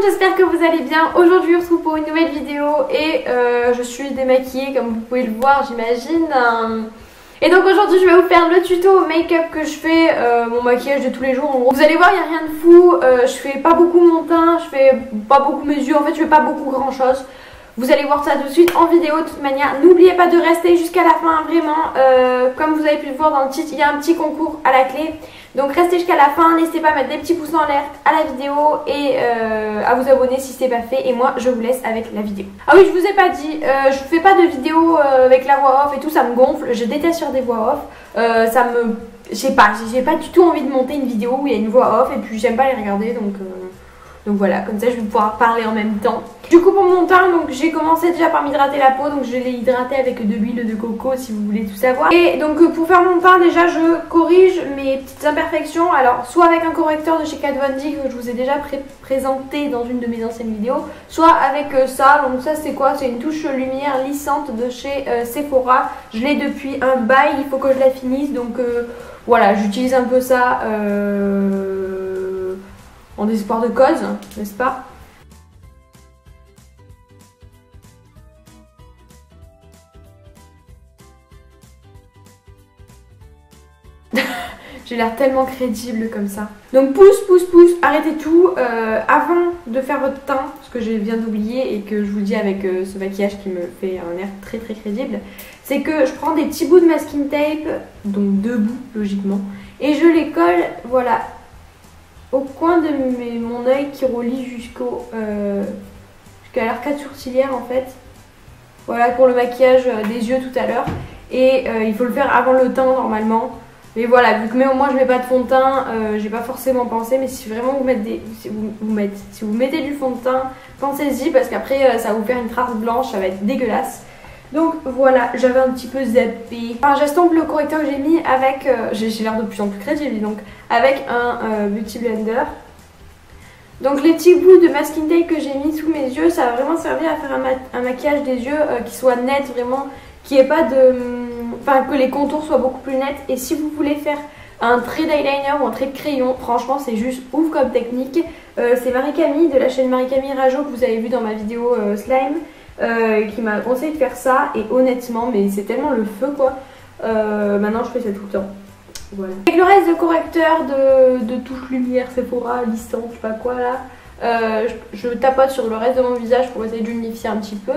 J'espère que vous allez bien. Aujourd'hui on se retrouve pour une nouvelle vidéo et je suis démaquillée comme vous pouvez le voir, j'imagine. Et donc aujourd'hui je vais vous faire le tuto make-up que je fais, mon maquillage de tous les jours en gros. Vous allez voir, il n'y a rien de fou, je fais pas beaucoup mon teint, je fais pas beaucoup mes yeux, en fait je fais pas beaucoup grand chose. Vous allez voir ça tout de suite en vidéo de toute manière. N'oubliez pas de rester jusqu'à la fin, vraiment. Comme vous avez pu le voir dans le titre, il y a un petit concours à la clé. Donc restez jusqu'à la fin, n'hésitez pas à mettre des petits pouces en l'air à la vidéo et à vous abonner si ce n'est pas fait. Et moi je vous laisse avec la vidéo. Ah oui, je vous ai pas dit, je fais pas de vidéo avec la voix off et tout, ça me gonfle. Je déteste faire des voix off. Je sais pas, j'ai pas du tout envie de monter une vidéo où il y a une voix off et puis j'aime pas les regarder donc voilà, comme ça je vais pouvoir parler en même temps. Du coup pour mon teint, donc j'ai commencé déjà par m'hydrater la peau, donc je l'ai hydraté avec de l'huile de coco si vous voulez tout savoir. Et donc pour faire mon teint déjà je corrige mes petites imperfections, alors soit avec un correcteur de chez Kat Von D que je vous ai déjà présenté dans une de mes anciennes vidéos, soit avec ça. Donc ça c'est quoi? C'est une touche lumière lissante de chez Sephora. Je l'ai depuis un bail, il faut que je la finisse, donc voilà, j'utilise un peu ça en désespoir de cause, n'est-ce pas? J'ai l'air tellement crédible comme ça. Donc pouce, pouce, pouce, arrêtez tout. Avant de faire votre teint, ce que je viens d'oublier et que je vous dis avec ce maquillage qui me fait un air très très crédible, c'est que je prends des petits bouts de masking tape, donc 2 bouts logiquement, et je les colle, voilà, au coin de mon œil qui relie jusqu'à l'arcade sourcilière en fait. Voilà pour le maquillage des yeux tout à l'heure. Et il faut le faire avant le teint normalement. Mais voilà, vu que moi je mets pas de fond de teint, j'ai pas forcément pensé. Mais si vraiment vous mettez si vous mettez du fond de teint, pensez-y parce qu'après ça va vous faire une trace blanche, ça va être dégueulasse. Donc voilà, j'avais un petit peu zappé. Enfin, j'estompe le correcteur que j'ai mis avec, j'ai l'air de plus en plus crédible, donc avec un Beauty Blender. Donc les petits bouts de masking tape que j'ai mis sous mes yeux, ça va vraiment servir à faire un maquillage des yeux qui soit net, vraiment, qui ait pas de... Enfin, que les contours soient beaucoup plus nets. Et si vous voulez faire un trait d'eyeliner ou un trait de crayon, franchement c'est juste ouf comme technique. C'est Marie-Camille de la chaîne Marie-Camille Rajo que vous avez vu dans ma vidéo slime. Qui m'a conseillé de faire ça et honnêtement mais c'est tellement le feu quoi. Maintenant je fais ça tout le temps. Voilà. Avec le reste de correcteur de touche lumière Sephora, lissant, je sais pas quoi là, je tapote sur le reste de mon visage pour essayer d'unifier un petit peu.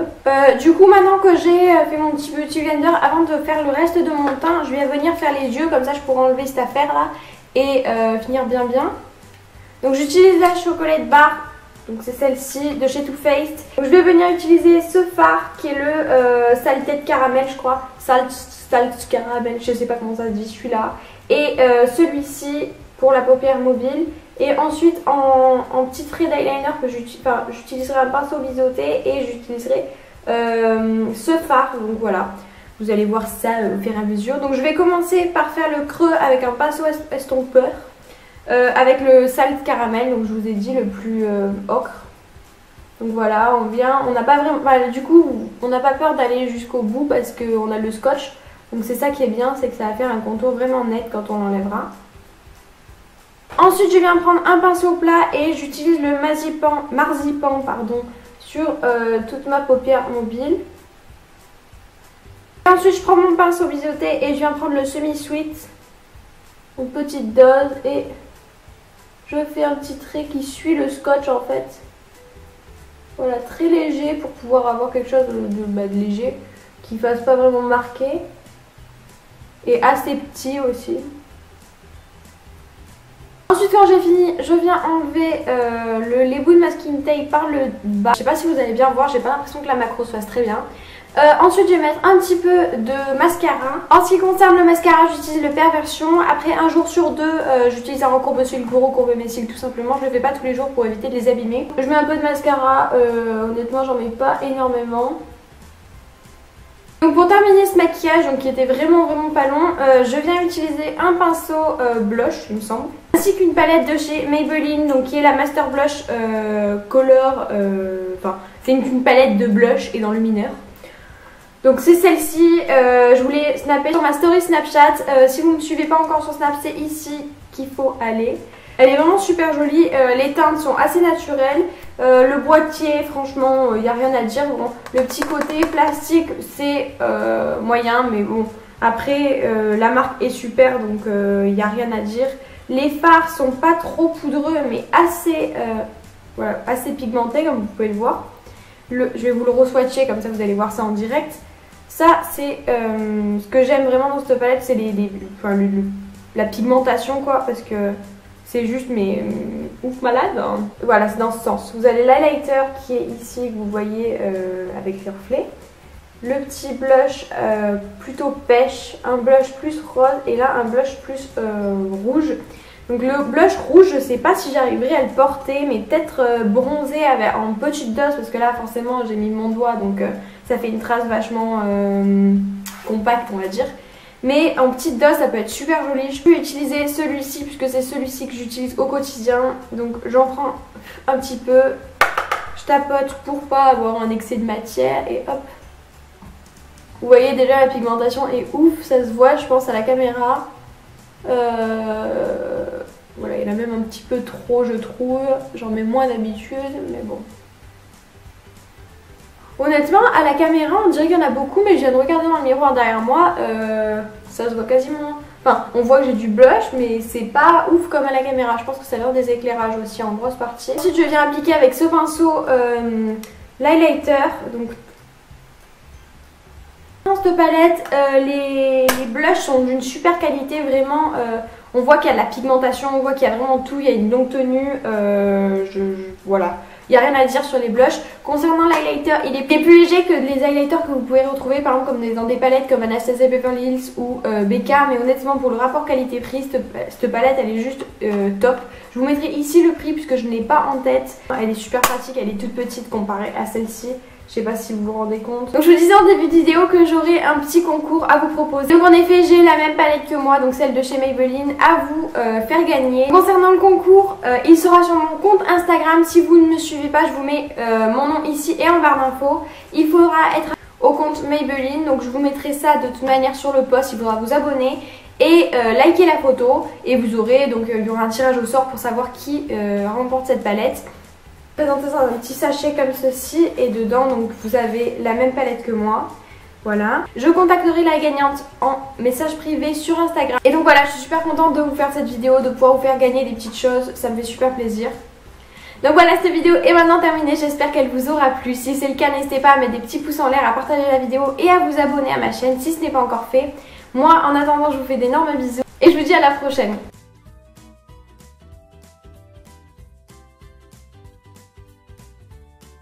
Du coup maintenant que j'ai fait mon petit Beauty Blender, avant de faire le reste de mon teint, je vais venir faire les yeux, comme ça je pourrai enlever cette affaire là et finir bien. Donc j'utilise la Chocolate Bar. Donc c'est celle-ci de chez Too Faced. Je vais venir utiliser ce fard qui est le Salted Caramel je crois. Salt Caramel, je sais pas comment ça se dit celui-là. Et celui-ci pour la paupière mobile. Et ensuite en petit trait d'eyeliner que j'utiliserai un pinceau biseauté et j'utiliserai ce fard. Donc voilà, vous allez voir ça au fur et à mesure. Donc je vais commencer par faire le creux avec un pinceau estompeur. Avec le Salt Caramel, donc je vous ai dit le plus ocre. Donc voilà, on n'a pas vraiment, enfin, du coup on n'a pas peur d'aller jusqu'au bout parce qu'on a le scotch. Donc c'est ça qui est bien, c'est que ça va faire un contour vraiment net quand on l'enlèvera. Ensuite je viens prendre un pinceau plat et j'utilise le marzipan pardon, sur toute ma paupière mobile. Et ensuite je prends mon pinceau biseauté et je viens prendre le semi-sweet, une petite dose, et je fais un petit trait qui suit le scotch en fait. Voilà, très léger pour pouvoir avoir quelque chose de léger, qui ne fasse pas vraiment marquer. Et assez petit aussi. Ensuite quand j'ai fini, je viens enlever les bouts de masking tape par le bas. Je sais pas si vous allez bien voir, j'ai pas l'impression que la macro se fasse très bien. Ensuite je vais mettre un petit peu de mascara. En ce qui concerne le mascara, j'utilise le Perversion. Après un jour sur deux, j'utilise un recourbe-cils Guru courbe mes cils tout simplement. Je le fais pas tous les jours pour éviter de les abîmer. Je mets un peu de mascara, honnêtement j'en mets pas énormément. Donc pour terminer ce maquillage, donc qui était vraiment pas long, je viens utiliser un pinceau blush il me semble, ainsi qu'une palette de chez Maybelline, donc qui est la Master Blush Color, enfin c'est une palette de blush et d'enlumineur. Donc c'est celle-ci, je voulais snapper sur ma story Snapchat. Si vous ne me suivez pas encore sur Snap, c'est ici qu'il faut aller. Elle est vraiment super jolie, les teintes sont assez naturelles. Le boîtier, franchement, il n'y a rien à dire. Bon, le petit côté plastique, c'est moyen, mais bon, après, la marque est super, donc il n'y a rien à dire. Les fards sont pas trop poudreux, mais assez, voilà, assez pigmentés, comme vous pouvez le voir. Je vais vous le re-swatcher, comme ça vous allez voir ça en direct. Ça, c'est ce que j'aime vraiment dans cette palette, c'est la pigmentation, quoi, parce que c'est juste, mais ouf malade. Hein. Voilà, c'est dans ce sens. Vous avez l'highlighter qui est ici, que vous voyez avec les reflets. Le petit blush plutôt pêche, un blush plus rose et là un blush plus rouge. Donc le blush rouge, je sais pas si j'arriverai à le porter, mais peut-être bronzer en petite dose, parce que là forcément j'ai mis mon doigt, donc ça fait une trace vachement compacte, on va dire. Mais en petite dose, ça peut être super joli. Je peux utiliser celui-ci, puisque c'est celui-ci que j'utilise au quotidien. Donc j'en prends un petit peu, je tapote pour pas avoir un excès de matière et hop. Vous voyez déjà la pigmentation est ouf, ça se voit je pense à la caméra. Voilà, il y en a même un petit peu trop je trouve, j'en mets moins d'habitude, mais bon. Honnêtement, à la caméra, on dirait qu'il y en a beaucoup, mais je viens de regarder dans le miroir derrière moi, ça se voit quasiment... Enfin, on voit que j'ai du blush, mais c'est pas ouf comme à la caméra. Je pense que ça vient des éclairages aussi en grosse partie. Ensuite, je viens appliquer avec ce pinceau l'highlighter. Donc, dans cette palette, les blushs sont d'une super qualité, vraiment. On voit qu'il y a de la pigmentation, on voit qu'il y a vraiment tout, il y a une longue tenue. Voilà. Il n'y a rien à dire sur les blushs. Concernant l'highlighter, il est plus léger que les highlighters que vous pouvez retrouver par exemple comme dans des palettes comme Anastasia Beverly Hills ou BK. Mais honnêtement, pour le rapport qualité-prix, cette palette elle est juste top. Je vous mettrai ici le prix puisque je ne l'ai pas en tête. Elle est super pratique, elle est toute petite comparée à celle-ci. Je sais pas si vous vous rendez compte. Donc je vous disais en début de vidéo que j'aurais un petit concours à vous proposer. Donc en effet j'ai la même palette que moi, donc celle de chez Maybelline, à vous faire gagner. Concernant le concours, il sera sur mon compte Instagram. Si vous ne me suivez pas, je vous mets mon nom ici et en barre d'infos. Il faudra être au compte Maybelline, donc je vous mettrai ça de toute manière sur le post. Il faudra vous abonner et liker la photo. Et vous aurez, donc il y aura un tirage au sort pour savoir qui remporte cette palette. Présenter ça dans un petit sachet comme ceci et dedans donc vous avez la même palette que moi. Voilà, je contacterai la gagnante en message privé sur Instagram. Et donc voilà, je suis super contente de vous faire cette vidéo, de pouvoir vous faire gagner des petites choses, ça me fait super plaisir. Donc voilà, cette vidéo est maintenant terminée, j'espère qu'elle vous aura plu. Si c'est le cas, n'hésitez pas à mettre des petits pouces en l'air, à partager la vidéo et à vous abonner à ma chaîne si ce n'est pas encore fait. Moi en attendant, je vous fais d'énormes bisous et je vous dis à la prochaine.